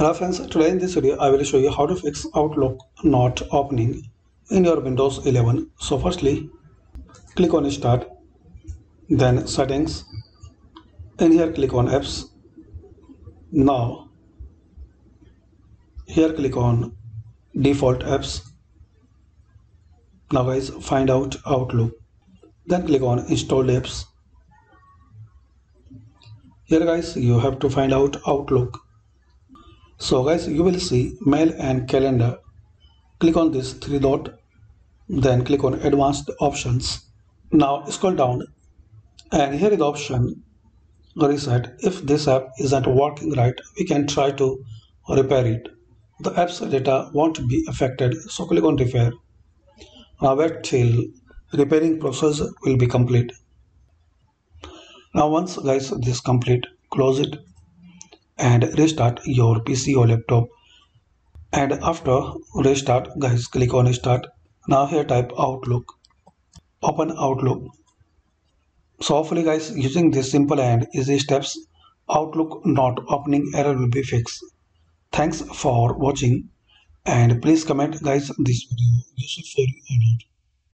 Hello friends, today in this video I will show you how to fix Outlook not opening in your Windows 11. So firstly, click on Start, then Settings. In here click on Apps. Now here click on Default Apps. Now guys, find out Outlook. Then click on Install Apps. Here guys, you have to find out Outlook. So guys, you will see Mail and Calendar. Click on this three dot, then click on Advanced Options. Now scroll down and here is the option Reset. If this app isn't working right, we can try to repair it. The app's data won't be affected, so click on Repair. Now wait till repairing process will be complete. Now once guys this complete, close it and restart your PC or laptop. And after restart guys, click on Start. Now here type Outlook. Open Outlook. So hopefully guys, using these simple and easy steps, Outlook not opening error will be fixed. Thanks for watching and please comment guys this video useful for you or not.